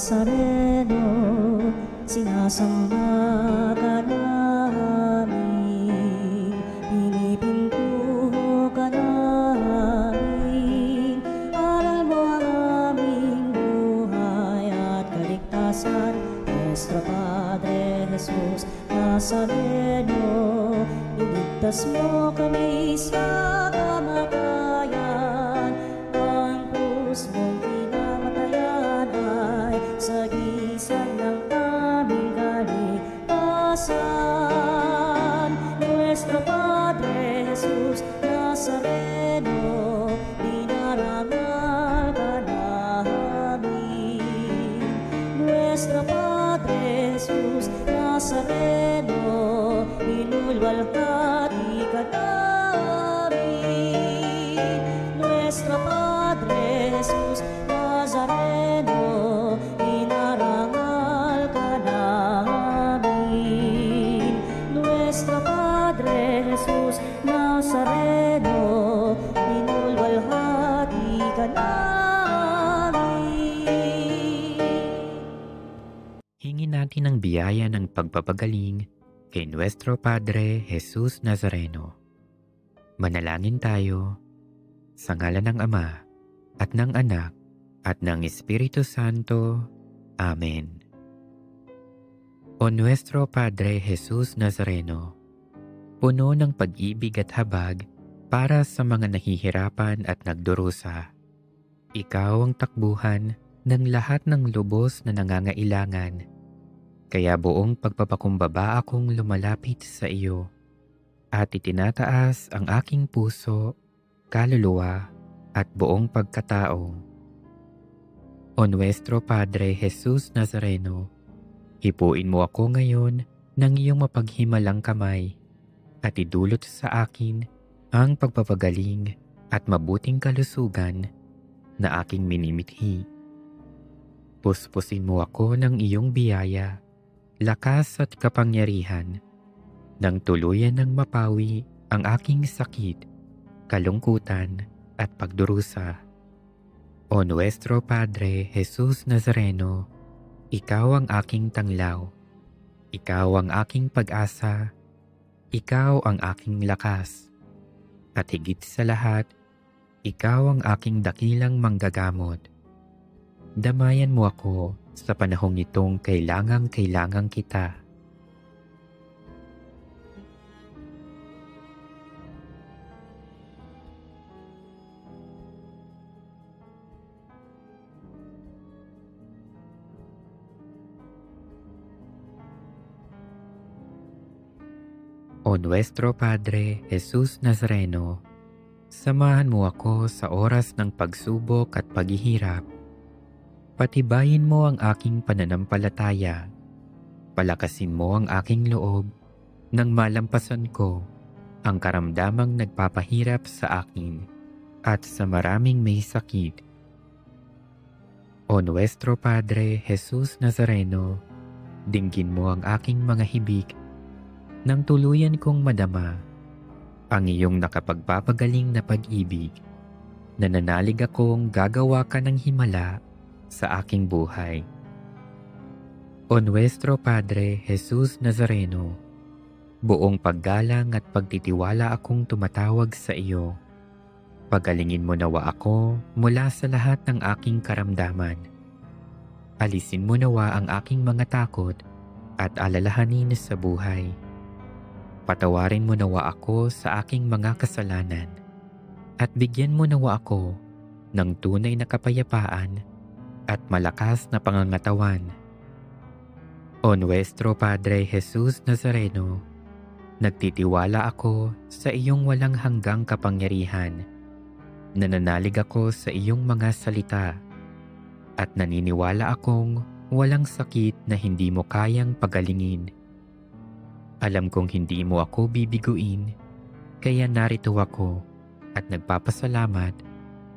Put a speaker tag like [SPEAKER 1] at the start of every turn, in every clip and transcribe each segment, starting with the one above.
[SPEAKER 1] Nazareno, sinasamba ka namin, pinipintuho ka namin. Aral mo ang aming buhay at kaligtasan, Nuestro Padre Jesus Nazareno, iligtas mo kami sa kamatayan. Ang krus mong pinamatayan ay sagisag ng aming kaligtasan. Nuestro Padre Jesus Nazareno, dinarangal ka namin. Nuestro Padre Jesus Nazareno, inulwalhati ka namin. Nuestro Padre Jesus Nazareno, inarangal ka namin. Nuestro Padre Jesus Nazareno, inulwalhati ka namin.
[SPEAKER 2] Hingin natin ang biyaya ng pagpapagaling kay Nuestro Padre Jesus Nazareno. Manalangin tayo sa ngalan ng Ama at ng Anak at ng Espiritu Santo. Amen. O Nuestro Padre Jesus Nazareno, puno ng pag-ibig at habag para sa mga nahihirapan at nagdurusa. Ikaw ang takbuhan ng lahat ng lubos na nangangailangan. Kaya buong pagpapakumbaba akong lumalapit sa iyo at itinataas ang aking puso, kaluluwa at buong pagkatao. O Nuestro Padre Jesus Nazareno, hipuin mo ako ngayon ng iyong mapaghimalang kamay at idulot sa akin ang pagpapagaling at mabuting kalusugan na aking minimithi. Puspusin mo ako ng iyong biyaya, lakas at kapangyarihan, nang tuluyan ng mapawi ang aking sakit, kalungkutan at pagdurusa. O Nuestro Padre Jesus Nazareno, ikaw ang aking tanglaw, ikaw ang aking pag-asa, ikaw ang aking lakas, at higit sa lahat, ikaw ang aking dakilang manggagamot. Damayan mo ako sa panahong itong kailangang kita. O Nuestro Padre Jesus Nazareno, samahan mo ako sa oras ng pagsubok at paghihirap. Patibayin mo ang aking pananampalataya. Palakasin mo ang aking loob nang malampasan ko ang karamdamang nagpapahirap sa akin at sa maraming may sakit. O Nuestro Padre Jesus Nazareno, dinggin mo ang aking mga hibik nang tuluyan kong madama ang iyong nakapagpapagaling na pag-ibig. Nananalig akong gagawa ka ng himala sa aking buhay. O Nuestro Padre Jesus Nazareno, buong paggalang at pagtitiwala akong tumatawag sa iyo. Pagalingin mo nawa ako mula sa lahat ng aking karamdaman. Alisin mo nawa ang aking mga takot at alalahanin sa buhay. Patawarin mo nawa ako sa aking mga kasalanan at bigyan mo nawa ako ng tunay na kapayapaan at malakas na pangangatawan. O Nuestro Padre Jesus Nazareno, nagtitiwala ako sa iyong walang hanggang kapangyarihan. Nananalig ako sa iyong mga salita at naniniwala akong walang sakit na hindi mo kayang pagalingin. Alam kong hindi mo ako bibiguin, kaya narito ako at nagpapasalamat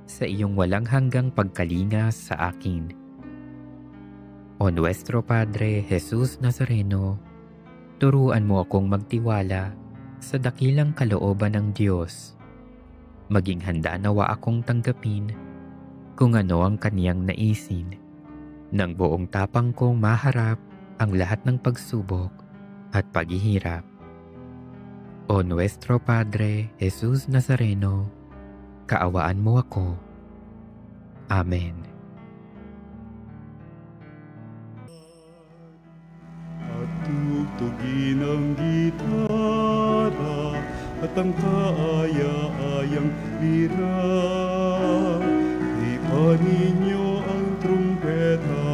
[SPEAKER 2] sa iyong walang hanggang pagkalinga sa akin. O Nuestro Padre Jesus Nazareno, turuan mo akong magtiwala sa dakilang kalooban ng Diyos. Maging handa nawa akong tanggapin kung ano ang kaniyang naisin Nang buong tapang kong maharap ang lahat ng pagsubok at paghihirap. O Nuestro Padre Jesus Nazareno, kaawaan mo ako. Amen.
[SPEAKER 3] At tugtugin ang gitara at ang kaaya-ayang lira. Ipaninyo ang trumpeta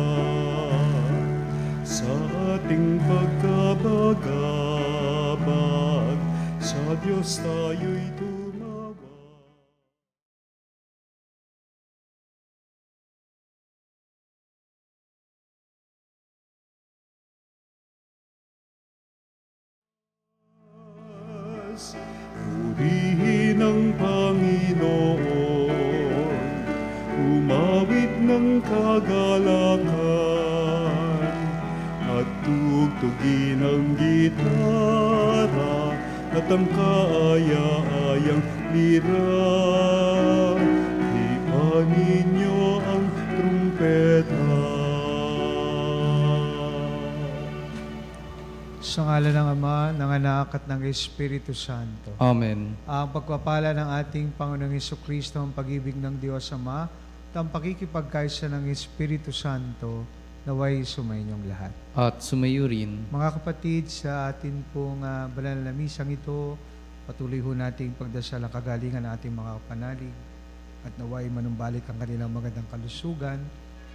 [SPEAKER 3] sa ating pagkabagabag. Sa Diyos tayo'y tumawag. Purihin ang Panginoon, umawit ng kagalakan, at tugtugin ang gitara at ang kaaya-ayang lira. Ipanin niyo ang trumpeta.
[SPEAKER 4] Sa ngalan ng Ama, ng Anak at ng Espiritu Santo.
[SPEAKER 5] Amen.
[SPEAKER 4] Ang pagpapala ng ating Panginoong Hesukristo, ang pag-ibig ng Diyos Ama, at ang pakikipagkaisa ng Espiritu Santo, naway sumainyong lahat.
[SPEAKER 5] At sumayo rin.
[SPEAKER 4] Mga kapatid, sa atin pong banal na misang ito, patuloy ho nating pagdasal ang kagalingan ng ating mga kapanalig at naway manumbalik ang kanilang magandang kalusugan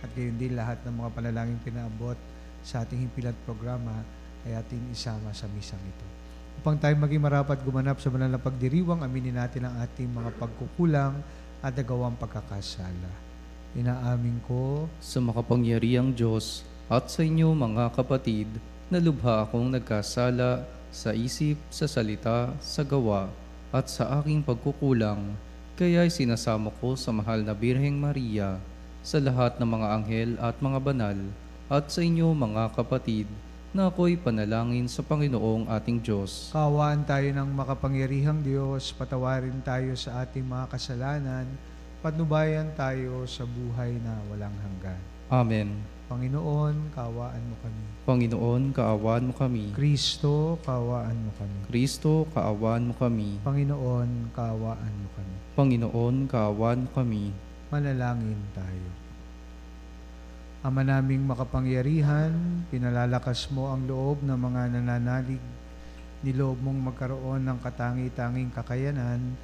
[SPEAKER 4] at gayon din lahat ng mga panalangin pinaabot sa ating himpilat programa ay ating isama sa misang ito. Upang tayo maging marapat gumanap sa banal na pagdiriwang, aminin natin ang ating mga pagkukulang at nagawang pagkakasala. Inaamin ko
[SPEAKER 5] Sa makapangyarihang Diyos at sa inyo mga kapatid, na lubha akong nagkasala sa isip, sa salita, sa gawa, at sa aking pagkukulang. Kaya'y sinasamo ko sa mahal na Birheng Maria, sa lahat ng mga anghel at mga banal, at sa inyo mga kapatid, na ako'y panalangin sa Panginoong ating Diyos.
[SPEAKER 4] Kaawaan tayo ng makapangyarihang Diyos, patawarin tayo sa ating mga kasalanan, patnubayan tayo sa buhay na walang hanggan.
[SPEAKER 5] Amen.
[SPEAKER 4] Panginoon, kaawaan mo kami.
[SPEAKER 5] Panginoon, kaawaan mo kami.
[SPEAKER 4] Kristo, kaawaan mo kami.
[SPEAKER 5] Kristo, kaawaan mo kami.
[SPEAKER 4] Panginoon, kaawaan mo kami.
[SPEAKER 5] Panginoon, kaawaan mo kami.
[SPEAKER 4] Manalangin tayo. Ama naming makapangyarihan, pinalalakas mo ang loob ng mga nananalig. Niloob mong magkaroon ng katangi-tanging kakayanan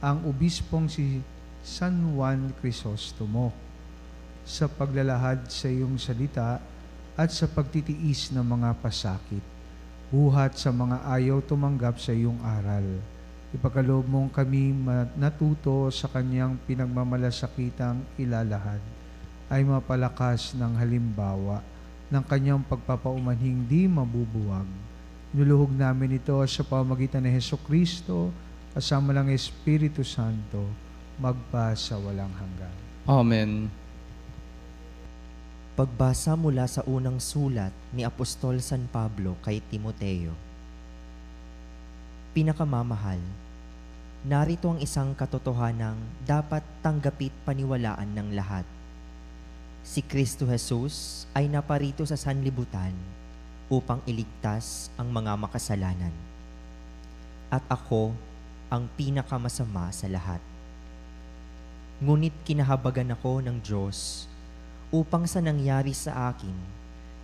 [SPEAKER 4] ang obispong si San Juan Crisostomo sa paglalahad sa iyong salita at sa pagtitiis ng mga pasakit, buhat sa mga ayaw tumanggap sa iyong aral. Ipagkaloob mong kami natuto sa kanyang pinagmamalasakitang ilalahad ay mapalakas ng halimbawa ng kanyang pagpapaumanhing di mabubuwag. Nuluhog namin ito sa pamamagitan ng Hesukristo kasama ng Espiritu Santo magpa sa walang hanggan.
[SPEAKER 5] Amen.
[SPEAKER 6] Pagbasa mula sa unang sulat ni Apostol San Pablo kay Timoteo. Pinakamamahal, narito ang isang katotohanang dapat tanggapit paniwalaan ng lahat. Si Kristo Jesus ay naparito sa sanlibutan upang iligtas ang mga makasalanan. At ako ang pinakamasama sa lahat. Ngunit kinahabagan ako ng Diyos upang sa nangyari sa akin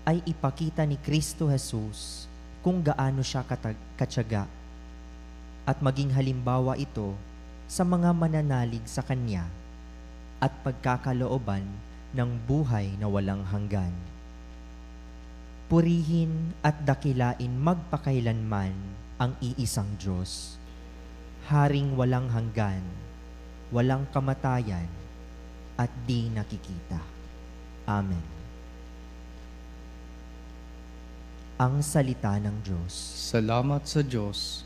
[SPEAKER 6] ay ipakita ni Kristo Jesus kung gaano siya katyaga at maging halimbawa ito sa mga mananalig sa Kanya at pagkakalooban ng buhay na walang hanggan. Purihin at dakilain magpakailanman ang iisang Diyos, Haring walang hanggan, walang kamatayan, at di nakikita. Amen. Ang salita ng Diyos.
[SPEAKER 5] Salamat sa Diyos.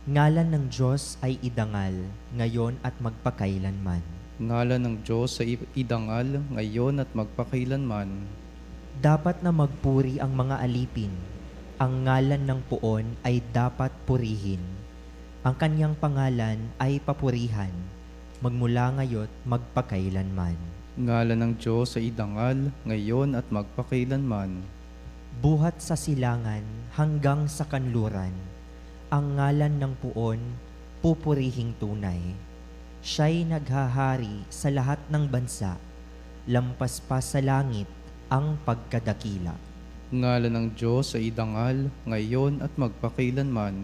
[SPEAKER 6] Ngalan ng Diyos ay idangal, ngayon at magpakailanman.
[SPEAKER 5] Ngalan ng Diyos ay idangal, ngayon at magpakailanman.
[SPEAKER 6] Dapat na magpuri ang mga alipin. Ang ngalan ng puon ay dapat purihin. Ang kanyang pangalan ay papurihan, magmula ngayon magpakailanman.
[SPEAKER 5] Ngalan ng Diyos sa idangal, ngayon at magpakailanman.
[SPEAKER 6] Buhat sa silangan hanggang sa kanluran, ang ngalan ng puon, pupurihing tunay. Siya'y naghahari sa lahat ng bansa, lampas pa sa langit ang pagkadakila.
[SPEAKER 5] Ngalan ng Diyos sa idangal, ngayon at magpakailanman.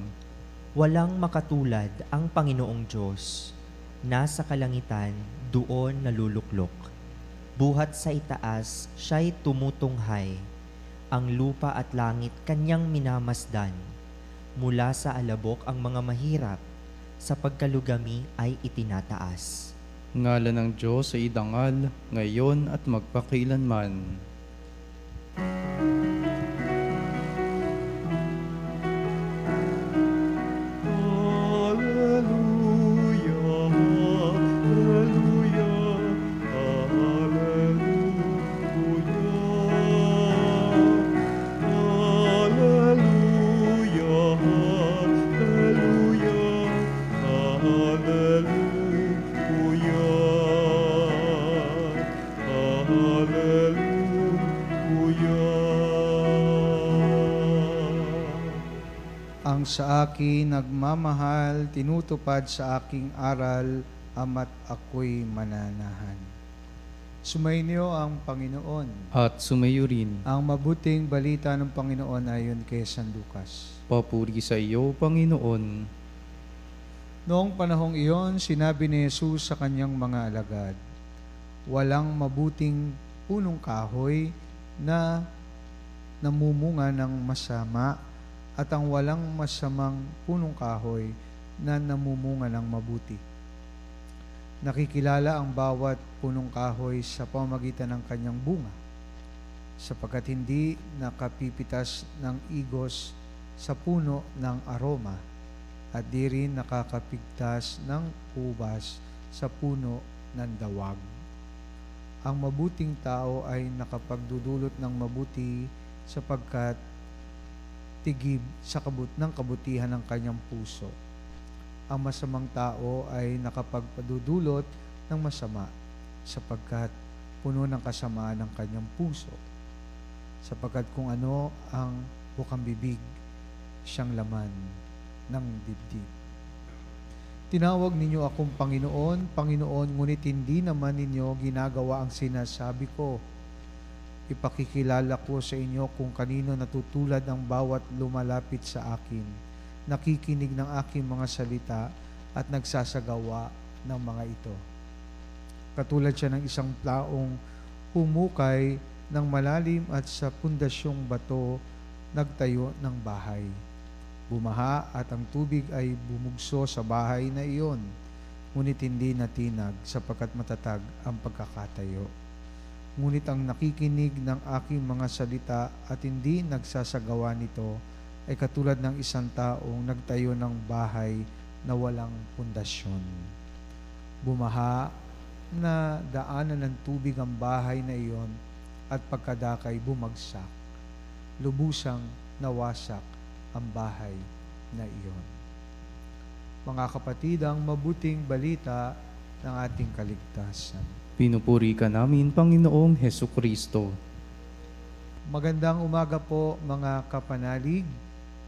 [SPEAKER 6] Walang makatulad ang Panginoong Diyos. Nasa kalangitan, doon naluluklok. Buhat sa itaas, siya'y tumutunghay. Ang lupa at langit kanyang minamasdan. Mula sa alabok ang mga mahirap, sa pagkalugami ay itinataas.
[SPEAKER 5] Ngalan ng Diyos sa idangal, ngayon at magpakailanman.
[SPEAKER 4] Ang sa akin nagmamahal, tinutupad sa aking aral, ama't ako'y mananahan. Sumainyo ang Panginoon.
[SPEAKER 5] At sumayo rin.
[SPEAKER 4] Ang mabuting balita ng Panginoon ayon kay San Lucas.
[SPEAKER 5] Papuri sa iyo, Panginoon.
[SPEAKER 4] Noong panahong iyon, sinabi ni Jesus sa kanyang mga alagad, walang mabuting punong kahoy na namumunga ng masama at ang walang masamang punong kahoy na namumunga ng mabuti. Nakikilala ang bawat punong kahoy sa pamamagitan ng kanyang bunga, sapagkat hindi nakapipitas ng igos sa puno ng aroma at di rin nakakapigtas ng ubas sa puno ng dawag. Ang mabuting tao ay nakapagdudulot ng mabuti sapagkat tigib sa kabutihan ng kanyang puso. Ang masamang tao ay nakapagpadudulot ng masama sapagkat puno ng kasamaan ng kanyang puso. Sapagkat kung ano ang bukang bibig, siyang laman ng dibdib. Tinawag ninyo akong Panginoon, Panginoon, ngunit hindi naman ninyo ginagawa ang sinasabi ko. Ipakikilala ko sa inyo kung kanino natutulad ang bawat lumalapit sa akin, nakikinig ng aking mga salita at nagsasagawa ng mga ito. Katulad siya ng isang taong humukay ng malalim at sa pundasyong bato nagtayo ng bahay. Bumaha at ang tubig ay bumugso sa bahay na iyon, ngunit hindi natinag sapagkat matatag ang pagkakatayo. Ngunit ang nakikinig ng aking mga salita at hindi nagsasagawa nito ay katulad ng isang taong nagtayo ng bahay na walang pundasyon. Bumaha na daanan ng tubig ang bahay na iyon at pagkadakay bumagsak. Lubusang nawasak ang bahay na iyon. Mga kapatid, ang mabuting balita ng ating kaligtasan.
[SPEAKER 5] Pinupuri ka namin, Panginoong Hesukristo.
[SPEAKER 4] Magandang umaga po mga kapanalig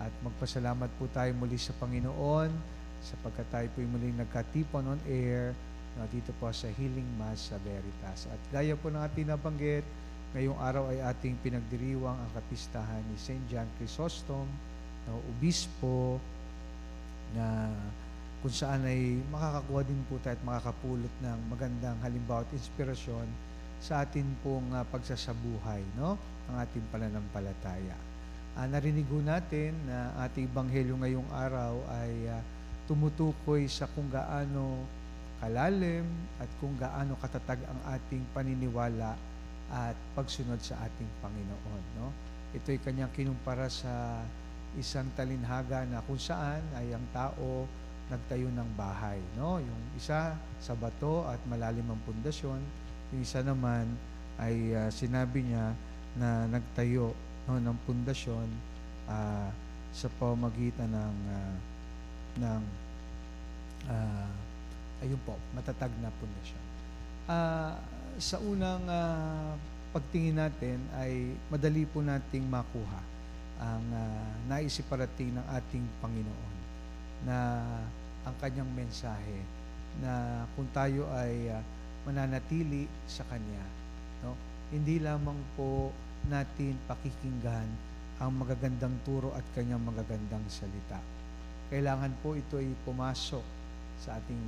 [SPEAKER 4] at magpasalamat po tayo muli sa Panginoon sapagkat tayo po muling nagkatipon on air dito po sa Healing Mass sa Veritas. At gaya po ng ating nabanggit, ngayong araw ay ating pinagdiriwang ang kapistahan ni St. John Chrysostom, na obispo, na kung saan ay makakakuha din po tayo at makakapulot ng magandang halimbawa at inspirasyon sa atin pong pagsasabuhay, no? Ang ating pananampalataya. Narinig ho natin na ating Ebanghelyo ngayong araw ay tumutukoy sa kung gaano kalalim at kung gaano katatag ang ating paniniwala at pagsunod sa ating Panginoon, no? Ito'y kanyang kinumpara sa isang talinhaga na kung saan ay ang tao nagtayo ng bahay, no? Yung isa sa bato at malalim ang pundasyon, yung isa naman ay sinabi niya na nagtayo, no, ng pundasyon sa pamamagitan ayun po, matatag na pundasyon. sa unang pagtingin natin ay madali po nating makuha ang naisiparating ng ating Panginoon na ang kanyang mensahe na kung tayo ay mananatili sa Kanya, no? Hindi lamang po natin pakikinggan ang magagandang turo at Kanyang magagandang salita. Kailangan po ito ay pumasok sa ating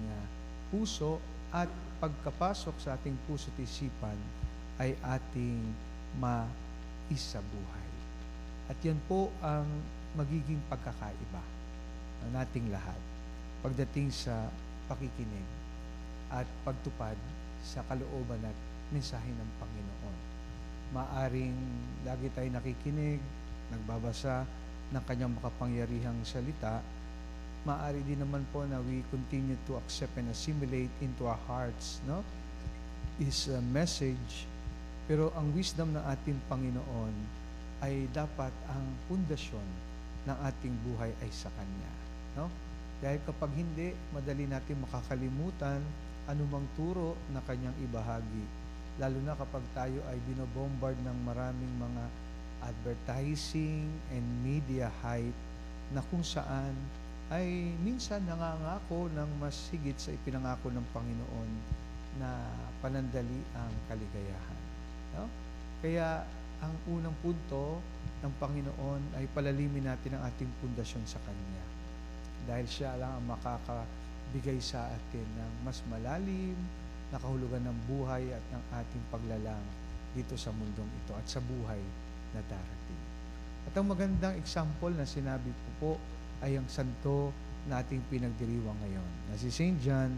[SPEAKER 4] puso at pagkapasok sa ating puso at isipan ay ating maisabuhay. At yan po ang magiging pagkakaiba ng nating lahat pagdating sa pakikinig at pagtupad sa kalooban at mensahe ng Panginoon. Maaring lagi tayo nakikinig, nagbabasa ng Kanyang makapangyarihang salita. Maari din naman po na we continue to accept and assimilate into our hearts, no? Is a message. Pero ang wisdom ng ating Panginoon ay dapat ang pundasyon ng ating buhay ay sa Kanya, no? Dahil kapag hindi, madali natin makakalimutan anumang turo na Kanyang ibahagi. Lalo na kapag tayo ay binobombard ng maraming mga advertising and media hype na kung saan ay minsan nangangako ng mas higit sa ipinangako ng Panginoon na panandali ang kaligayahan. No? Kaya ang unang punto ng Panginoon ay palalimin natin ang ating pundasyon sa Kanya. Dahil Siya lang ang makakabigay sa atin ng mas malalim na kahulugan ng buhay at ng ating paglalang dito sa mundong ito at sa buhay na darating. At ang magandang example na sinabi po ay ang santo na ating pinagdiriwang ngayon, na si St. John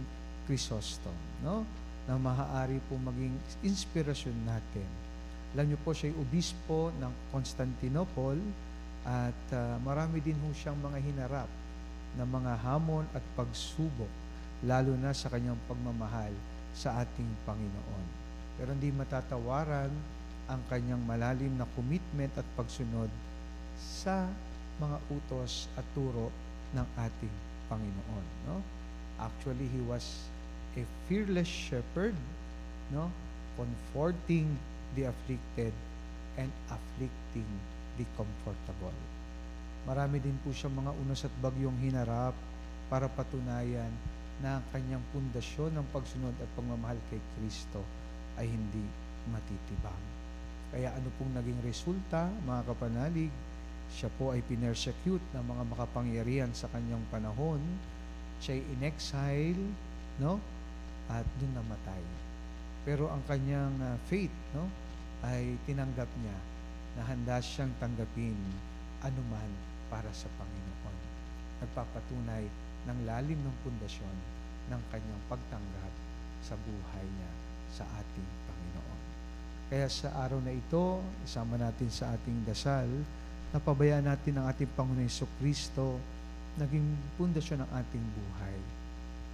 [SPEAKER 4] Chrysostom, no? Na maaari po maging inspirasyon natin. Alam niyo po, siya ay obispo ng Constantinople at marami din po siyang mga hinarap na mga hamon at pagsubok, lalo na sa kanyang pagmamahal sa ating Panginoon. Pero hindi matatawaran ang kanyang malalim na commitment at pagsunod sa mga utos at turo ng ating Panginoon, no? Actually, he was a fearless shepherd, no? Comforting the afflicted and afflicting the comfortable. Marami din po siyang mga unos at bagyong hinarap para patunayan na ang kanyang pundasyon ng pagsunod at pagmamahal kay Kristo ay hindi matitibang. Kaya ano pong naging resulta, mga kapanalig? Siya po ay pinersecute ng mga makapangyarihan sa kanyang panahon. Siya ay in-exile, no? At doon namatay. Pero ang kanyang faith, no, ay tinanggap niya na handa siyang tanggapin anuman para sa Panginoon. Nagpapatunay ng lalim ng pundasyon ng kanyang pagtanggap sa buhay niya sa ating Panginoon. Kaya sa araw na ito, isama natin sa ating dasal, napabayaan natin ang ating Panginoon Jesucristo, naging pundasyon ng ating buhay,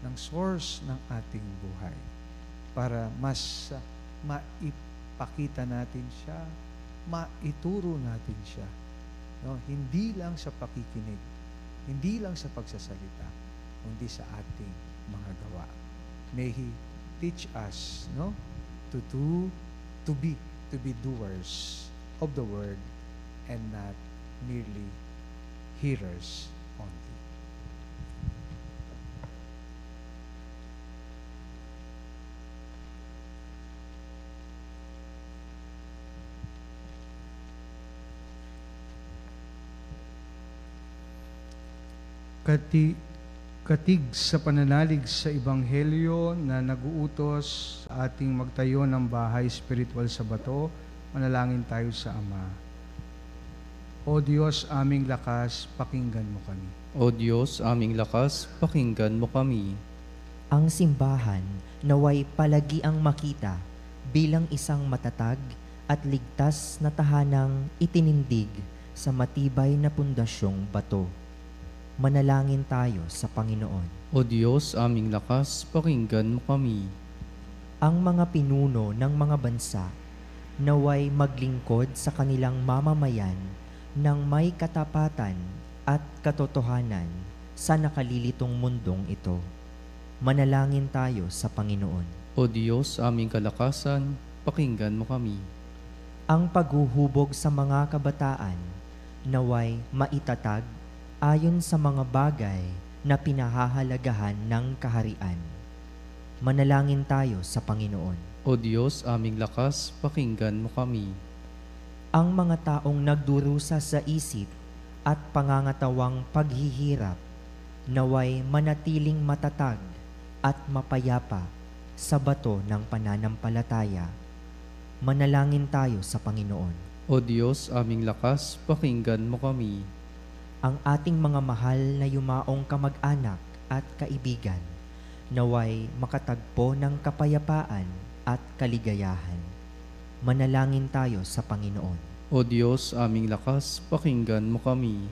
[SPEAKER 4] ng source ng ating buhay, para mas maipakita natin siya, maituro natin siya. No? Hindi lang sa pakikinig, hindi lang sa pagsasalita, kundi sa ating mga gawa. May He teach us, no, to be doers of the word and not merely hearers only. Katig sa pananalig sa Ebanghelyo na naguutos sa ating magtayo ng bahay spiritual sa bato, manalangin tayo sa Ama. O Diyos, aming lakas, pakinggan mo kami.
[SPEAKER 5] O Diyos, aming lakas, pakinggan mo kami.
[SPEAKER 6] Ang simbahan naway palagi ang makita bilang isang matatag at ligtas na tahanang itinindig sa matibay na pundasyong bato. Manalangin tayo sa Panginoon.
[SPEAKER 5] O Diyos, aming lakas, pakinggan mo kami.
[SPEAKER 6] Ang mga pinuno ng mga bansa naway maglingkod sa kanilang mamamayan ng may katapatan at katotohanan sa nakalilitong mundong ito. Manalangin tayo sa Panginoon.
[SPEAKER 5] O Diyos, aming kalakasan, pakinggan mo kami.
[SPEAKER 6] Ang paghuhubog sa mga kabataan, naway maitatag ayon sa mga bagay na pinahahalagahan ng kaharian. Manalangin tayo sa Panginoon.
[SPEAKER 5] O Diyos, aming lakas, pakinggan mo kami.
[SPEAKER 6] Ang mga taong nagdurusa sa isip at pangangatawang paghihirap, naway manatiling matatag at mapayapa sa bato ng pananampalataya. Manalangin tayo sa Panginoon.
[SPEAKER 5] O Diyos, aming lakas, pakinggan mo kami.
[SPEAKER 6] Ang ating mga mahal na yumaong kamag-anak at kaibigan, naway makatagpo ng kapayapaan at kaligayahan. Manalangin tayo sa Panginoon.
[SPEAKER 5] O Diyos, aming lakas, pakinggan mo kami.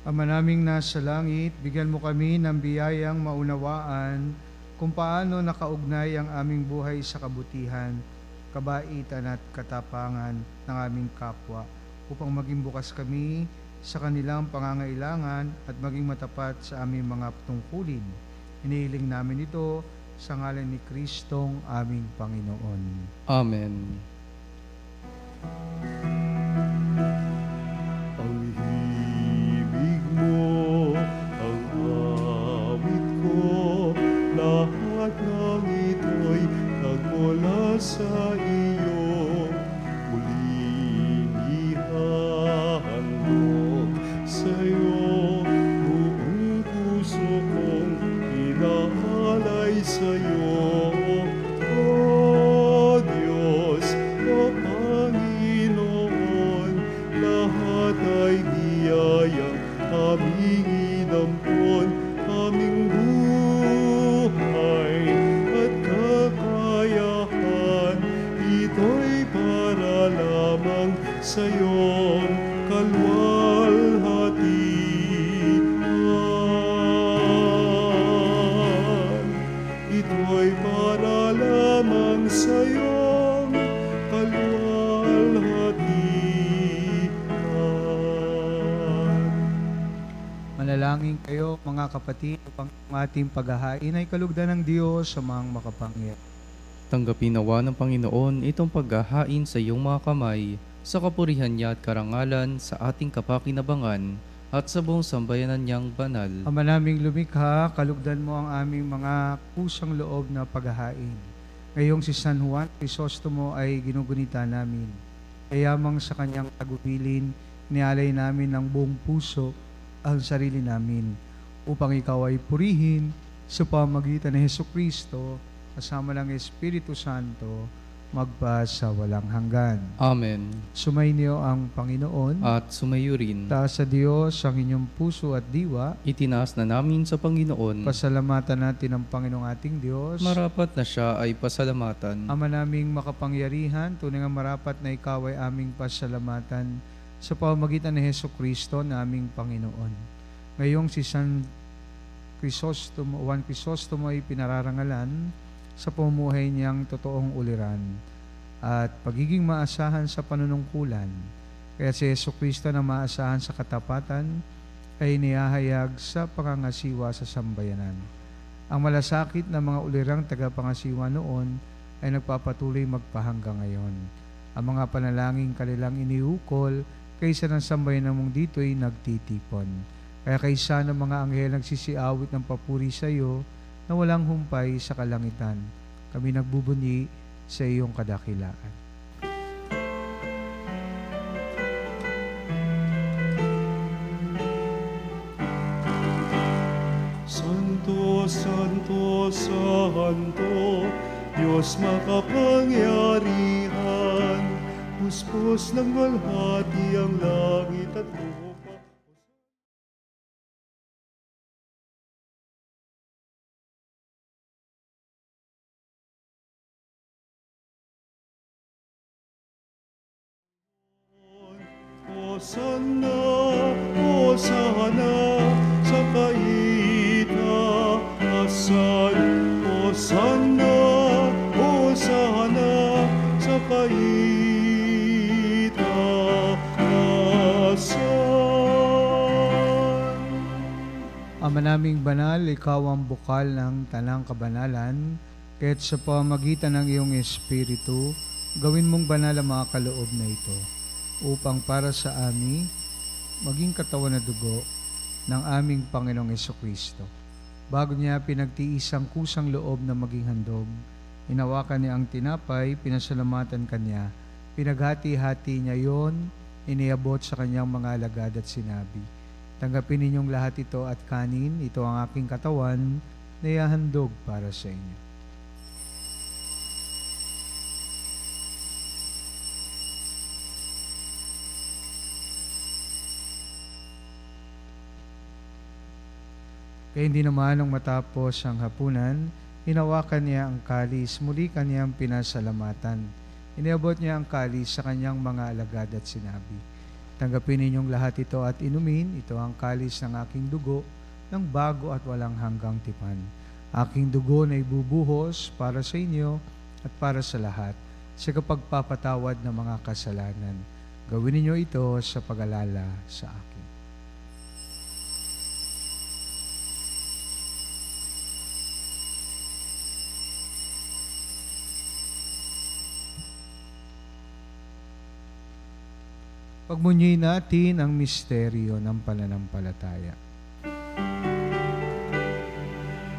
[SPEAKER 4] Ama naming nasa langit, bigyan mo kami ng biyayang maunawaan kung paano nakaugnay ang aming buhay sa kabutihan, kabaitan at katapangan ng aming kapwa upang maging bukas kami sa kanilang pangangailangan at maging matapat sa aming mga tungkulin. Inihiling namin ito sa ngalan ni Kristong aming Panginoon.
[SPEAKER 5] Amen.
[SPEAKER 3] Ang himig mo, ang awit ko, lahat ng ito'y nagmula sa iyo. Muling ihahandog sa'yo, buong puso kong inaalay sa'yo. O Diyos, o Panginoon, lahat ay biyaya, aming inampon, aming buhay at kakayahan. Ito'y para lamang sa iyong kalwalhatian. Ito'y para lamang sa iyong kalwalhatian.
[SPEAKER 4] Manalangin kayo mga kapatid upang ang ating paghahain ay kalugdan ng Diyos sa mga makapangyarihan.
[SPEAKER 5] Tanggapin nawa ng Panginoon itong paghahain sa iyong mga kamay, sa kapurihan niya at karangalan, sa ating kapakinabangan, at sa buong sambayanan niyang banal.
[SPEAKER 4] Ama naming lumikha, kalugdan mo ang aming mga kusang loob na paghahain. Ngayong si San Juan Crisostomo ay ginugunita namin. Kayamang sa kanyang tagubilin, nialay namin ng buong puso ang sarili namin upang ikaw ay purihin sa pamagitan ni Hesukristo kasama ng Espiritu Santo magpa sa walang hanggan.
[SPEAKER 5] Amen.
[SPEAKER 4] Sumainyo ang Panginoon.
[SPEAKER 5] At sumayo rin.
[SPEAKER 4] Taas sa Diyos ang inyong puso at diwa.
[SPEAKER 5] Itinaas na namin sa Panginoon.
[SPEAKER 4] Pasalamatan natin ang Panginoong ating Diyos.
[SPEAKER 5] Marapat na siya ay pasalamatan.
[SPEAKER 4] Ama naming makapangyarihan, tunay nga marapat na ikaw ay aming pasalamatan sa pamamagitan ni Hesukristo na aming Panginoon. Ngayong si San Crisostomo, Juan Crisostomo ay pinararangalan sa pamumuhay niyang totoong uliran at pagiging maasahan sa panunungkulan. Kaya si Hesukristo na maasahan sa katapatan ay niyahayag sa pangangasiwa sa sambayanan. Ang malasakit na mga ulirang tagapangasiwa noon ay nagpapatuloy magpahanggang ngayon. Ang mga panalangin kanilang iniukol kaysa ng sambayanan mong dito'y nagtitipon. Kaya kaysa ng mga anghel nagsisiawit ng papuri sa iyo na walang humpay sa kalangitan, kami nagbubunyi sa iyong kadakilaan.
[SPEAKER 3] Santo, Santo, Santo, Diyos makapangyarihan, puspos ng walhati ang langit at lupa. Hosana, Hosana, sa kaitaasan. Hosana, Hosana, sa kaitaasan.
[SPEAKER 4] Ama naming banal, ikaw ang bukal ng tanang kabanalan, kaya't sa pamamagitan ng iyong Espiritu, gawin mong banal ang mga kaloob na ito, upang para sa amin, maging katawan na dugo ng aming Panginoong Jesucristo. Bago niya pinagtiis ang kusang loob na maging handog, inawakan niya ang tinapay, pinasalamatan kanya, pinaghati-hati niya yon, iniabot sa kanyang mga alagad at sinabi, tanggapin ninyong lahat ito at kanin, ito ang aking katawan na ihahandog para sa inyo. Kaya hindi naman nung matapos ang hapunan, hinawakan niya ang kalis, muli kanyang pinasalamatan. Iniabot niya ang kalis sa kanyang mga alagad at sinabi, tanggapin ninyong lahat ito at inumin, ito ang kalis ng aking dugo, ng bago at walang hanggang tipan. Aking dugo na ibubuhos para sa inyo at para sa lahat, sa kapagpapatawad ng mga kasalanan. Gawin ninyo ito sa pag-alala sa akin. Pagmunyi natin ang misteryo ng pananampalataya.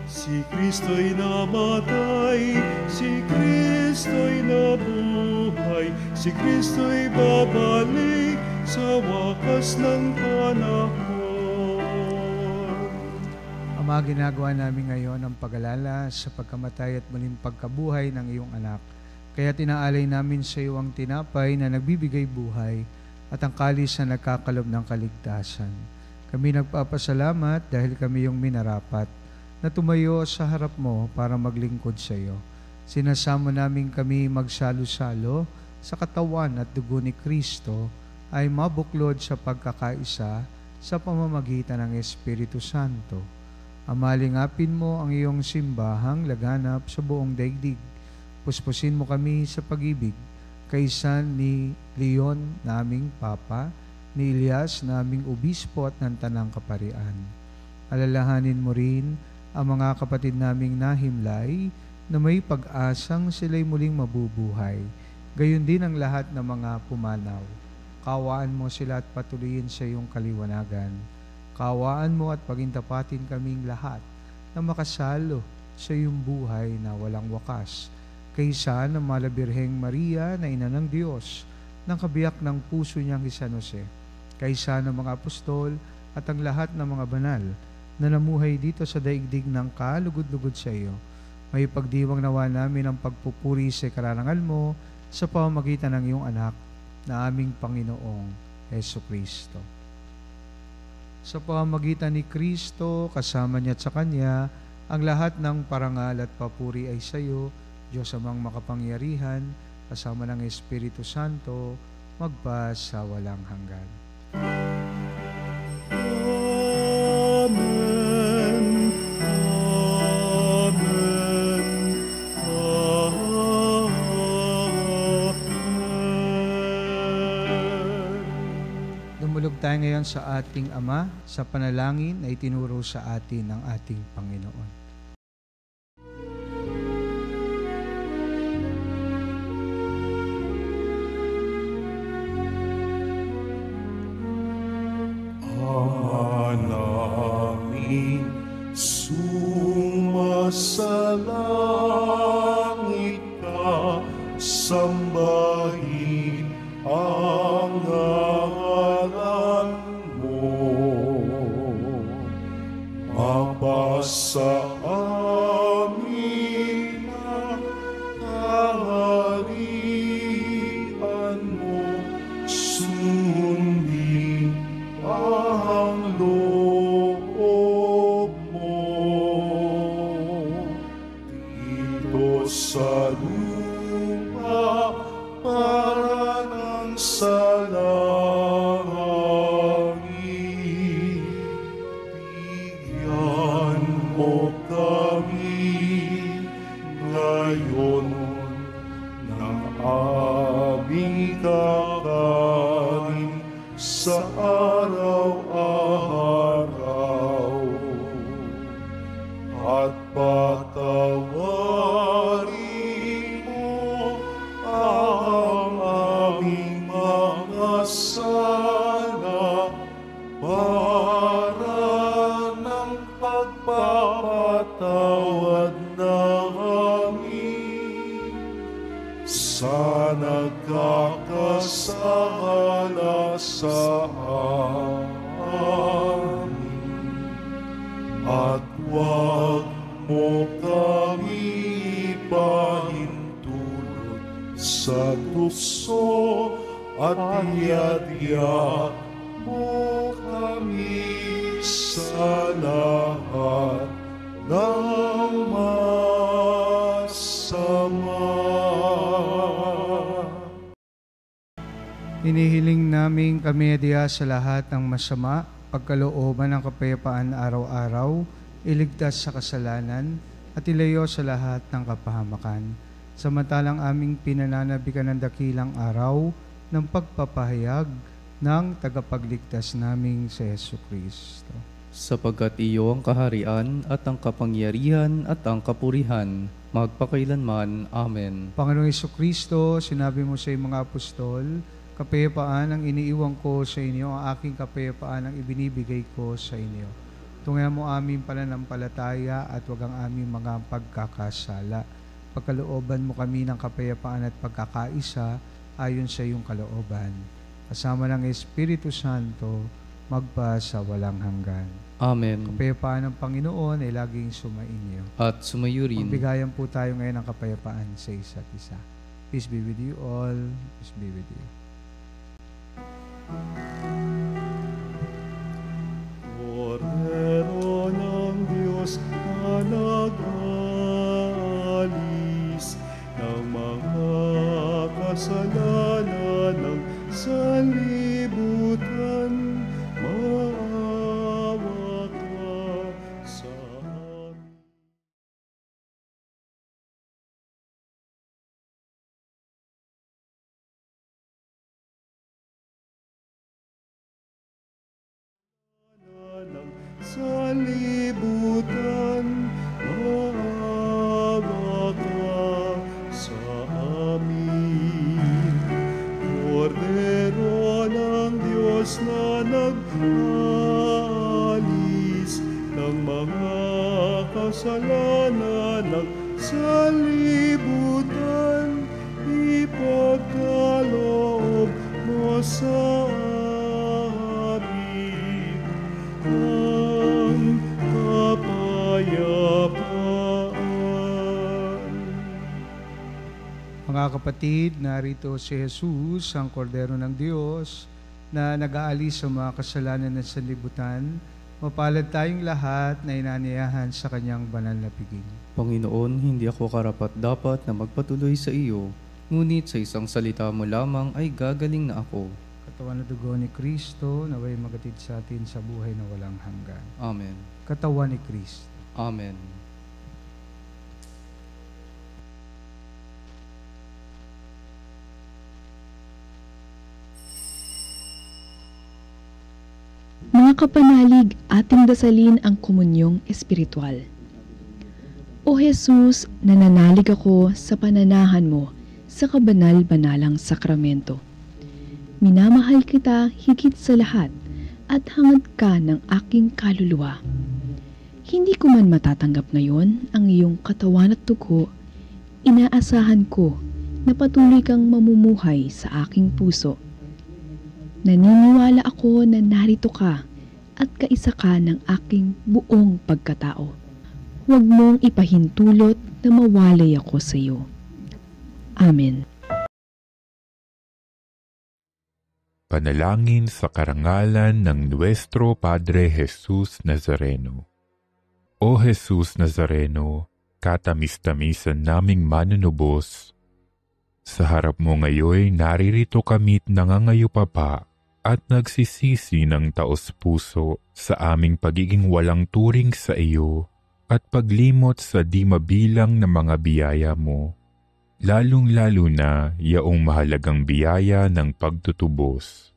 [SPEAKER 3] Si Kristo'y namatay, si Kristo'y nabuhay, si Kristo'y babalik sa wakas ng panahon.
[SPEAKER 4] Ama, ginagawa namin ngayon ang pag-alala sa pagkamatay at muling pagkabuhay ng iyong anak. Kaya tinaalay namin sa iyo ang tinapay na nagbibigay buhay at ang kalis na nagkakalob ng kaligtasan. Kami nagpapasalamat dahil kami yung minarapat na tumayo sa harap mo para maglingkod sa iyo. Sinasama namin kami magsalo-salo sa katawan at dugo ni Kristo ay mabuklod sa pagkakaisa sa pamamagitan ng Espiritu Santo. Amalingapin mo ang iyong simbahang laganap sa buong daigdig. Puspusin mo kami sa pag-ibig kaysa ni Leon naming Papa, ni Elias naming Obispo at ng Tanang Kaparian. Alalahanin mo rin ang mga kapatid naming nahimlay na may pag-asang sila'y muling mabubuhay. Gayon din ang lahat ng mga pumanaw. Kawaan mo sila at patuloyin sa iyong kaliwanagan. Kawaan mo at pagintapatin kaming lahat na makasalo sa iyong buhay na walang wakas. Kaysa ng Malabirheng Maria na ina ng Diyos, ng kabiyak ng puso niyang si San Jose, kaysa ng mga apostol at ang lahat ng mga banal na namuhay dito sa daigdig ng kalugod-lugod sa iyo, may pagdiwang nawa namin ang pagpupuri sa kararangal mo sa pamamagitan ng iyong anak na aming Panginoong Jesucristo. Sa pamamagitan ni Kristo, kasama niya at sa Kanya, ang lahat ng parangal at papuri ay sa iyo, Diyos amang makapangyarihan, kasama ng Espiritu Santo, magpa sa walang hanggan.
[SPEAKER 3] Amen. Amen. Amen.
[SPEAKER 4] Dumulog tayo ngayon sa ating Ama, sa panalangin na itinuro sa atin ng ating Panginoon.
[SPEAKER 3] Sumasalangit ka, sambahin ang ngalan mo. Mapasa amin ang kaharian mo, sundin ang loob mo. Dito sa lupa para ng sa langit, bigyan mo kami ngayon ng aming kakanin sa araw-araw. sala sa amin, at huwag mo kami ipahintulot sa tukso, at iadya mo kami sa lahat ng masama.
[SPEAKER 4] Hinihiling namin kami diya sa lahat ng masama, pagkalooban ng kapayapaan araw-araw, iligtas sa kasalanan, at ilayo sa lahat ng kapahamakan. Samantalang aming pinananabikan ng dakilang araw ng pagpapahayag ng tagapagligtas naming si Jesucristo.
[SPEAKER 5] Sapagkat iyo ang kaharian at ang kapangyarihan at ang kapurihan, magpakailanman. Amen.
[SPEAKER 4] Panginoong Jesucristo, sinabi mo sa iyong mga apostol, kapayapaan ang iniiwan ko sa inyo, ang aking kapayapaan ang ibinibigay ko sa inyo. Tungayan mo aming pananampalataya at wag ang aming mga pagkakasala. Pagkalooban mo kami ng kapayapaan at pagkakaisa ayon sa iyong kalooban. Kasama ng Espiritu Santo, magpa sa walang hanggan.
[SPEAKER 5] Amen.
[SPEAKER 4] Kapayapaan ng Panginoon ay laging sumainyo.
[SPEAKER 5] At sumayo rin.
[SPEAKER 4] Magbigayan po tayo ngayon ng kapayapaan sa isa't isa. Peace be with you all. Peace be with you.
[SPEAKER 3] Cordero ng Diyos na nag-alis ng mga kasalanan ng sanlibutan, maawa ka sa amin. Sanlibutan, maawa ka sa amin. Cordero ng Diyos na nag-alis ng mga kasalanan ng sanlibutan, ipagkaloob mo sa amin ang kapayapaan.
[SPEAKER 4] Mga kapatid, narito si Jesus, ang Kordero ng Diyos, na nag-aalis sa mga kasalanan ng sanlibutan. Mapalad tayong lahat na inanyayahan sa kanyang banal na piging.
[SPEAKER 5] Panginoon, hindi ako karapat-dapat na magpatuloy sa iyo, ngunit sa isang salita mo lamang ay gagaling na ako.
[SPEAKER 4] Katawan na dugo ni Kristo, naway magatid sa atin sa buhay na walang hanggan.
[SPEAKER 5] Amen.
[SPEAKER 4] Katawan ni Kristo.
[SPEAKER 5] Amen.
[SPEAKER 7] Mga kapanalig, ating dasalin ang komunyong espiritual. O Jesus, nananalig ako sa pananahan mo sa kabanal-banalang sakramento. Minamahal kita higit sa lahat at hangad ka ng aking kaluluwa. Hindi ko man matatanggap ngayon ang iyong katawan at dugo, inaasahan ko na patuloy kang mamumuhay sa aking puso. Naniniwala ako na narito ka at kaisa ka ng aking buong pagkatao. Huwag mong ipahintulot na mawalay ako sa iyo. Amen.
[SPEAKER 8] Panalangin sa karangalan ng Nuestro Padre Jesus Nazareno. O Jesus Nazareno, katamis-tamisan naming manunubos, sa harap mo ngayon naririto kami't nangangayupapa at nagsisisi ng taos-puso sa aming pagiging walang turing sa iyo at paglimot sa di mabilang na mga biyaya mo, lalong-lalo na yaong mahalagang biyaya ng pagtutubos.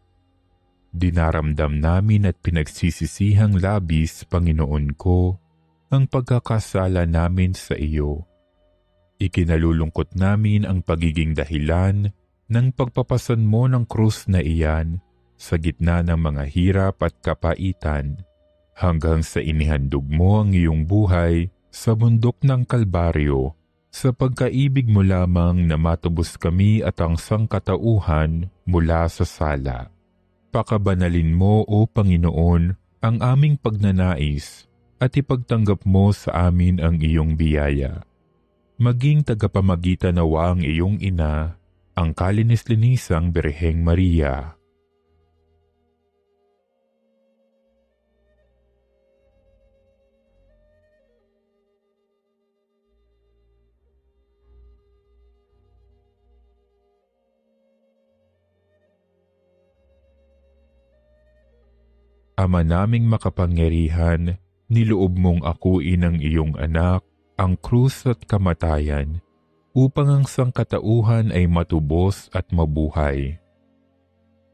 [SPEAKER 8] Dinaramdam namin at pinagsisisihang labis, Panginoon ko, ang pagkakasala namin sa iyo. Ikinalulungkot namin ang pagiging dahilan ng pagpapasan mo ng krus na iyan sa gitna ng mga hirap at kapaitan, hanggang sa inihandog mo ang iyong buhay sa bundok ng Kalbaryo Sa pagkaibig mo lamang na matubos kami at ang sangkatauhan mula sa sala. Pakabanalin mo, O Panginoon, ang aming pagnanais at ipagtanggap mo sa amin ang iyong biyaya. Maging tagapamagitan nawa ang iyong ina, ang kalinis-linisang Birheng Maria. Ama naming makapangyarihan, niloob mong akuin ang iyong anak, ang krus at kamatayan, upang ang sangkatauhan ay matubos at mabuhay.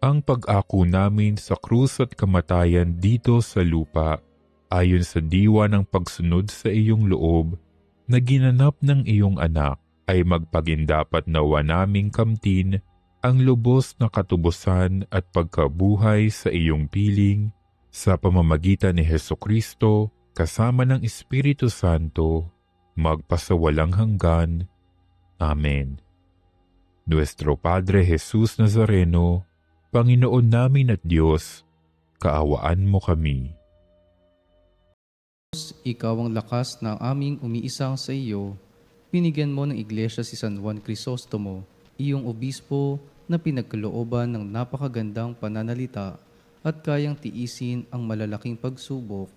[SPEAKER 8] Ang pag-ako namin sa krus at kamatayan dito sa lupa, ayon sa diwa ng pagsunod sa iyong loob, na ginanap ng iyong anak, ay magpagindapat nawa naming kamtin ang lubos na katubusan at pagkabuhay sa iyong piling, sa pamamagitan ni Hesukristo, kasama ng Espiritu Santo, magpasawalang hanggan. Amen. Nuestro Padre Jesus Nazareno, Panginoon namin at Diyos, kaawaan mo kami.
[SPEAKER 5] Ikaw ang lakas ng aming umiisang sa iyo. Binigyan mo ng Iglesia si San Juan Crisostomo, iyong obispo na pinagkalooban ng napakagandang pananalita at kayang tiisin ang malalaking pagsubok.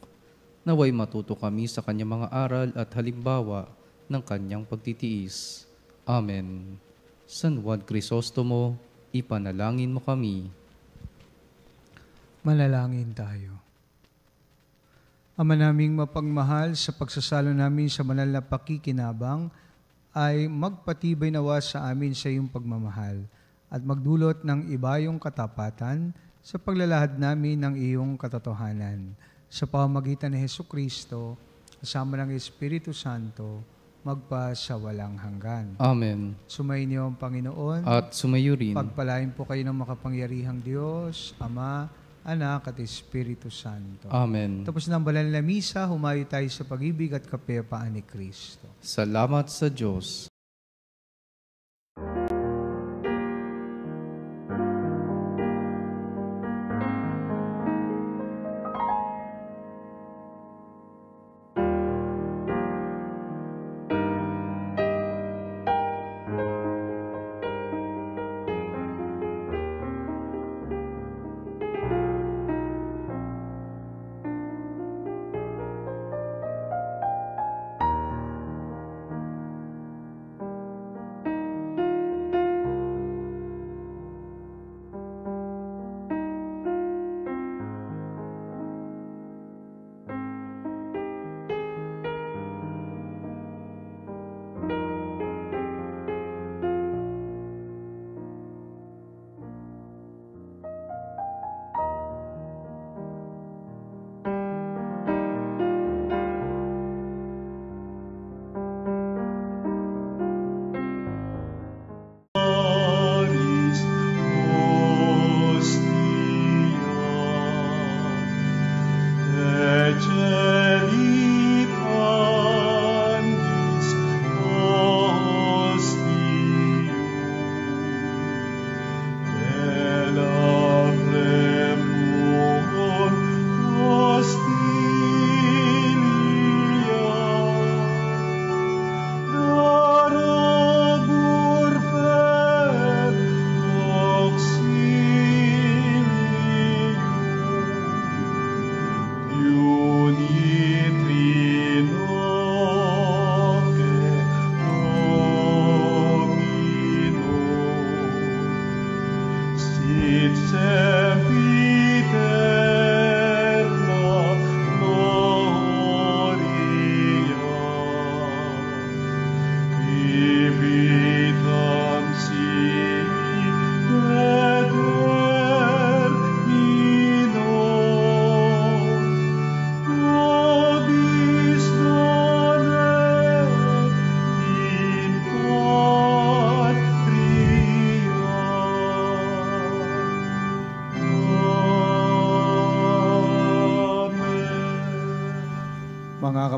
[SPEAKER 5] Naway matuto kami sa kanyang mga aral at halimbawa ng kanyang pagtitiis. Amen. San Juan Crisostomo, ipanalangin mo kami.
[SPEAKER 4] Manalangin tayo. Ama naming mapagmahal, sa pagsasalo namin sa banal na pakikinabang, ay magpatibay nawa sa amin sa iyong pagmamahal at magdulot ng ibayong katapatan sa paglalahad namin ng iyong katotohanan. Sa pamamagitan ni Hesukristo, kasama ng Espiritu Santo, magpa sa walang hanggan.
[SPEAKER 5] Amen.
[SPEAKER 4] Sumainyo ang Panginoon.
[SPEAKER 5] At sumayo rin.
[SPEAKER 4] Pagpalain po kayo ng makapangyarihang Diyos, Ama, Anak at Espiritu Santo.
[SPEAKER 5] Amen.
[SPEAKER 4] Tapos ng banal na misa, humayo tayo sa pag-ibig at kapayapaan ni Kristo.
[SPEAKER 5] Salamat sa Diyos.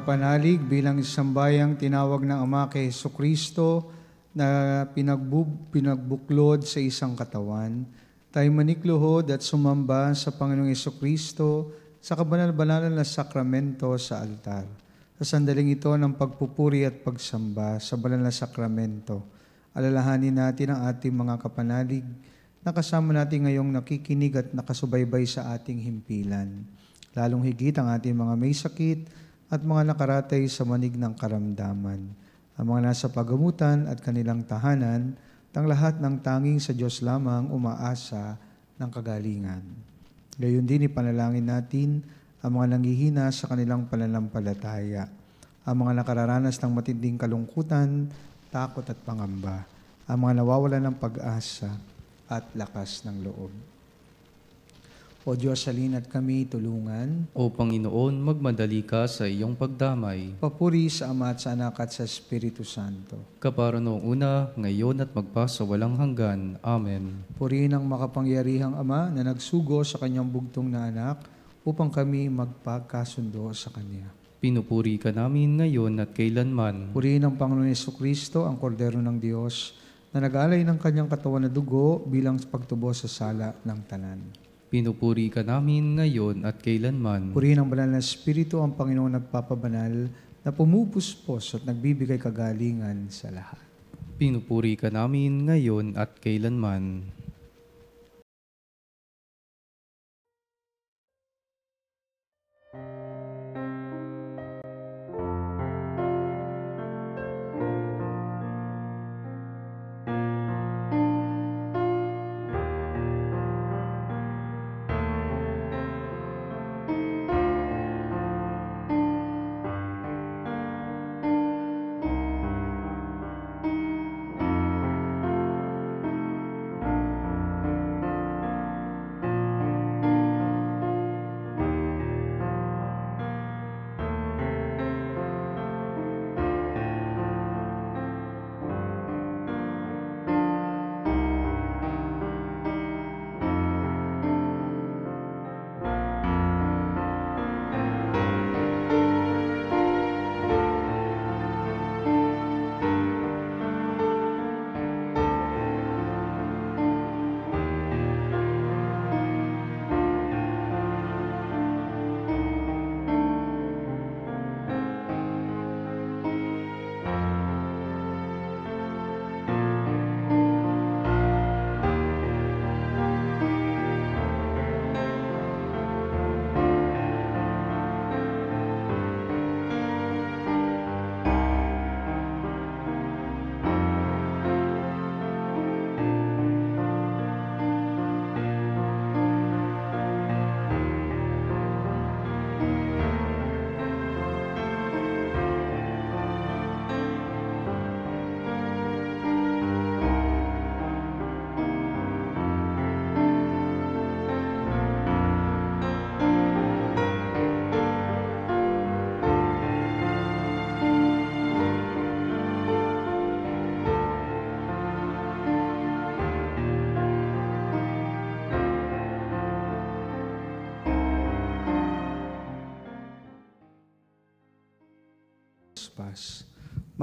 [SPEAKER 4] makapanalig bilang isang bayang tinawag ng Ama kay Jesucristo na pinagbuklod sa isang katawan, tayo manikluhod at sumamba sa Panginoong Jesucristo sa kabanal-banalan na sakramento sa altar. Sa sandaling ito ng pagpupuri at pagsamba sa banal na sakramento, alalahanin natin ang ating mga kapanalig na kasama natin ngayong nakikinig at nakasubaybay sa ating himpilan. Lalong higit ang ating mga may sakit at mga nakaratay sa manig ng karamdaman. Ang mga nasa pagamutan at kanilang tahanan, ang lahat ng tanging sa Diyos lamang umaasa ng kagalingan. Gayon din ipanalangin natin ang mga nanghihina sa kanilang pananampalataya, ang mga nakararanas ng matinding kalungkutan, takot at pangamba, ang mga nawawalan ng pag-asa at lakas ng loob. O Diyos, halina't kami tulungan.
[SPEAKER 5] O Panginoon, magmadali ka sa iyong pagdamay.
[SPEAKER 4] Papuri sa Ama at sa Anak at sa Espiritu Santo.
[SPEAKER 5] Kapara noong una, ngayon at magpasawalang hanggan. Amen.
[SPEAKER 4] Purihin ang makapangyarihang Ama na nagsugo sa kanyang bugtong na anak upang kami magpagkasundo sa Kanya.
[SPEAKER 5] Pinupuri ka namin ngayon at kailanman.
[SPEAKER 4] Purihin ang Panginoon Jesucristo, ang Kordero ng Diyos, na nag-alay ng kanyang katawan na dugo bilang pagtubos sa sala ng tanan.
[SPEAKER 5] Pinupuri ka namin ngayon at kailanman.
[SPEAKER 4] Purihin ang banal na Espiritu, ang Panginoon nagpapabanal, na pumupuspos at nagbibigay kagalingan sa lahat.
[SPEAKER 5] Pinupuri ka namin ngayon at kailanman.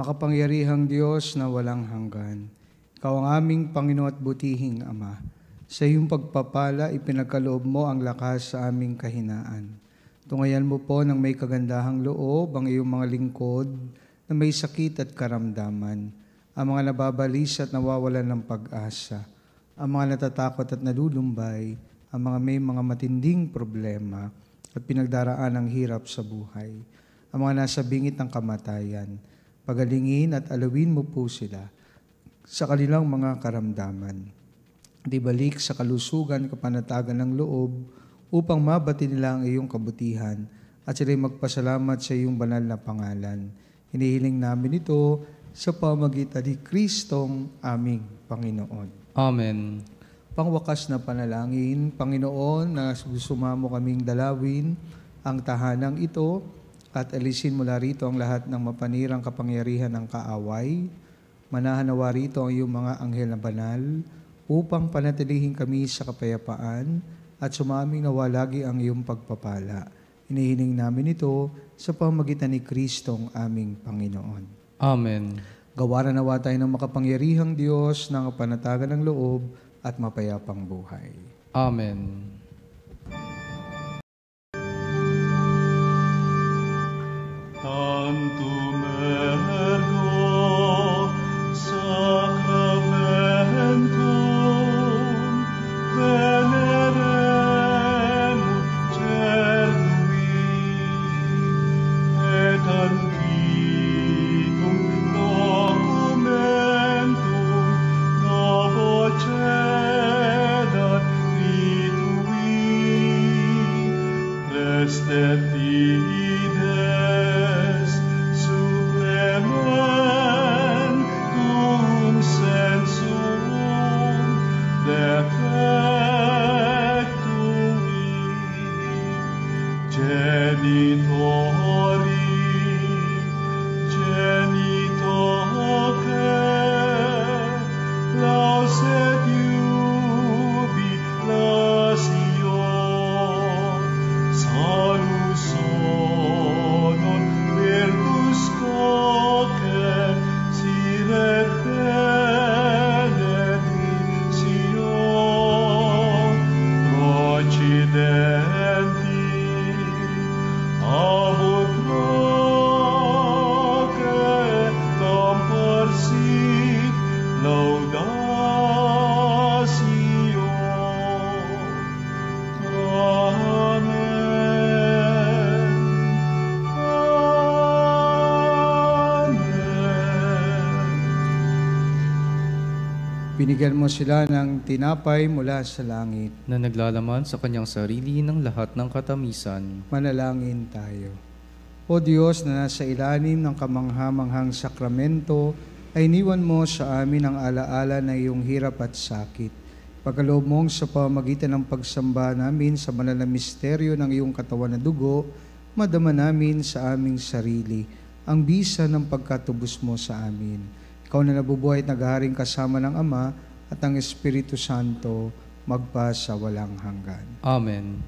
[SPEAKER 4] Makapangyarihang Diyos na walang hanggan, Ikaw ang aming Panginoon at butihing Ama. Sa iyong pagpapala, ipinagkaloob mo ang lakas sa aming kahinaan. Tungayan mo po ng may kagandahang loob ang iyong mga lingkod na may sakit at karamdaman, ang mga nababalis at nawawalan ng pag-asa, ang mga natatakot at nalulumbay, ang mga may mga matinding problema at pinagdaraan ng hirap sa buhay, ang mga nasa bingit ng kamatayan. Pagalingin at alawin mo po sila sa kanilang mga karamdaman. Di balik sa kalusugan, kapanatagan ng loob upang mabati nila ang iyong kabutihan at sila'y magpasalamat sa iyong banal na pangalan. Hinihiling namin ito sa pamagitan ni Kristong aming Panginoon.
[SPEAKER 5] Amen.
[SPEAKER 4] Pangwakas na panalangin, Panginoon, na sumamo kaming dalawin ang tahanang ito at alisin mula rito ang lahat ng mapanirang kapangyarihan ng kaaway. Manahan nawa rito ang iyong mga anghel na banal upang panatilihin kami sa kapayapaan at sumaming nawa lagi ang iyong pagpapala. Hinihiling namin ito sa pamamagitan ni Kristong aming Panginoon.
[SPEAKER 5] Amen.
[SPEAKER 4] Gawaran nawa tayo ng makapangyarihang Diyos ng panatagan ng loob at mapayapang buhay.
[SPEAKER 5] Amen.
[SPEAKER 3] Tantum ergo sacramentum veneremur cernui et antiquum documentum novo cedat ritui prestet fides supplementum sensum defectui genitori genitoque lauset jubilatio salus honor virtus coque sine benedictio procidenti abut proque comparsit laudatio. Amen.
[SPEAKER 4] Binigyan mo sila ng tinapay mula sa langit.
[SPEAKER 5] Na naglalaman sa kanyang sarili ng lahat ng katamisan.
[SPEAKER 4] Manalangin tayo. O Diyos na nasa ilalim ng kamangha-manghang sakramento, ay iniwan mo sa amin ang alaala na iyong hirap at sakit. Pagkaloob mong sa pamamagitan ng pagsamba namin sa banal na misteryo ng iyong katawan na dugo, madama namin sa aming sarili ang bisa ng pagkatubos mo sa amin. Ikaw na nabubuhay at naghaharing kasama ng Ama at ang Espiritu Santo magpa sa walang hanggan.
[SPEAKER 5] Amen.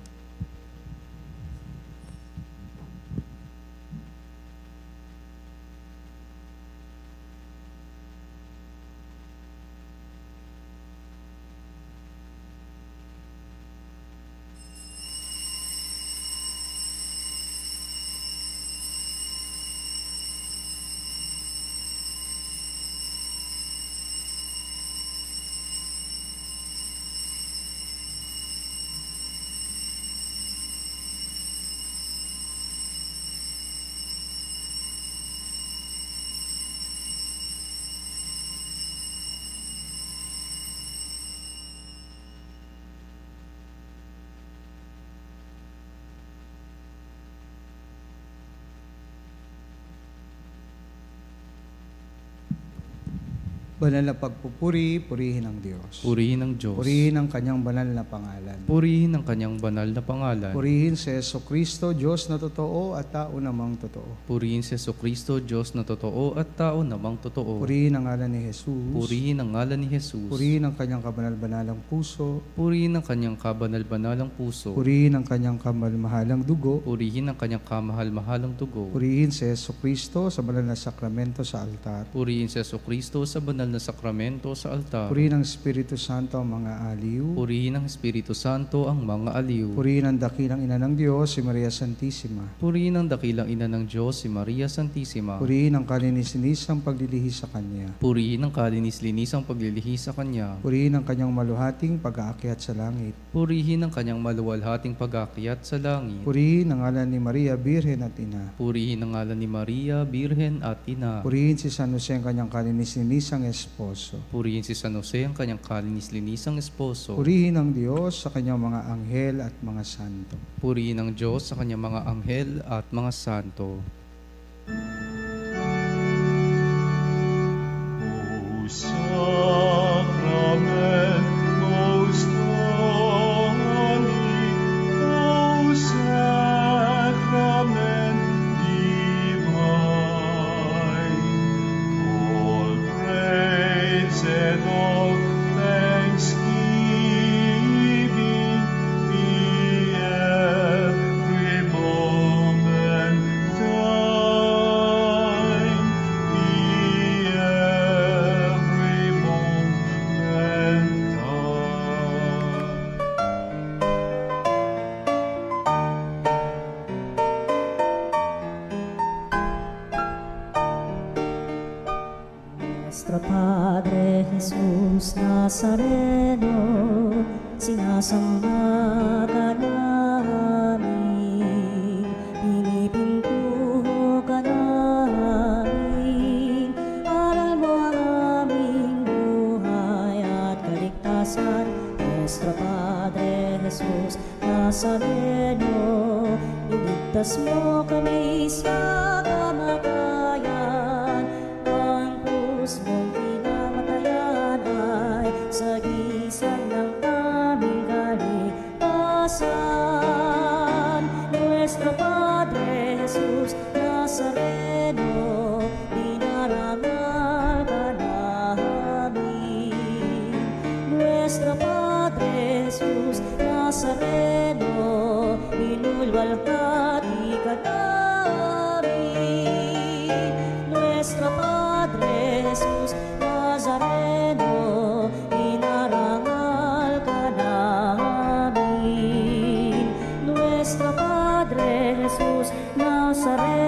[SPEAKER 4] Banal na pagpupuri, purihin ang Diyos.
[SPEAKER 5] Purihin ang Diyos.
[SPEAKER 4] Purihin ang kanyang banal na pangalan.
[SPEAKER 5] Purihin ang kanyang banal na pangalan.
[SPEAKER 4] Purihin si Jesucristo, Diyos na totoo at tao namang totoo.
[SPEAKER 5] Purihin si Jesucristo, Diyos na totoo at tao namang totoo.
[SPEAKER 4] Purihin ang ngalan ni Jesus.
[SPEAKER 5] Purihin ang ngalan ni Jesus.
[SPEAKER 4] Purihin ang kanyang kabanal-banalang puso.
[SPEAKER 5] Purihin ang kanyang kabanal-banalang puso.
[SPEAKER 4] Purihin ang kanyang kamal-mahalang dugo.
[SPEAKER 5] Purihin ang kanyang kamahal-mahalang dugo.
[SPEAKER 4] Purihin si Jesucristo sa banal na sakramento sa altar.
[SPEAKER 5] Purihin si Jesucristo sa banal na sakramento sa altar.
[SPEAKER 4] Purihin ang Espiritu Santo ang mga aliw.
[SPEAKER 5] Purihin ang Espiritu Santo ang mga aliw.
[SPEAKER 4] Purihin ang dakilang ina ng Diyos, si Maria Santissima.
[SPEAKER 5] Purihin ang dakilang ina ng Diyos, si Maria Santissima.
[SPEAKER 4] Purihin ang kalinis-linisang paglilihi sa Kanya.
[SPEAKER 5] Purihin ang kalinis-linisang paglilihi sa Kanya.
[SPEAKER 4] Purihin ang Kanyang maluhating pag-aakyat sa langit.
[SPEAKER 5] Purihin ang Kanyang maluwalhating pag-aakyat sa langit.
[SPEAKER 4] Purihin ang ngalan ni Maria, Birhen at Ina.
[SPEAKER 5] Purihin ang ngalan ni Maria, Birhen at Ina.
[SPEAKER 4] Purihin si San Jose ang Kanyang kalinis-linisang esposo.
[SPEAKER 5] Purihin si San Jose ang kanyang kalinis-linisang esposo.
[SPEAKER 4] Purihin ang Diyos sa Kanyang mga anghel at mga santo.
[SPEAKER 5] Purihin ang Diyos sa kanyang mga anghel at mga santo.
[SPEAKER 3] O Sacrament most holy, O Sacrament divine, all praise and all thanksgiving be every moment
[SPEAKER 1] ka namin, pinipintuho ka namin. Aral mo ang aming buhay at kaligtasan, Nuestro Padre Jesus Nazareno. Iligtas mo kami sa kamatayan, ang krus mong pinamatayan ay sagisag ng aming kaligtasan. Nuestro Padre Jesus Nazareno, dinarangal ka namin. Nuestro Padre Jesus Nazareno, inulwalhati ka namin. Nuestro Padre Jesus Nazareno, inarangal ka namin. Nuestro Padre Jesus Nazareno,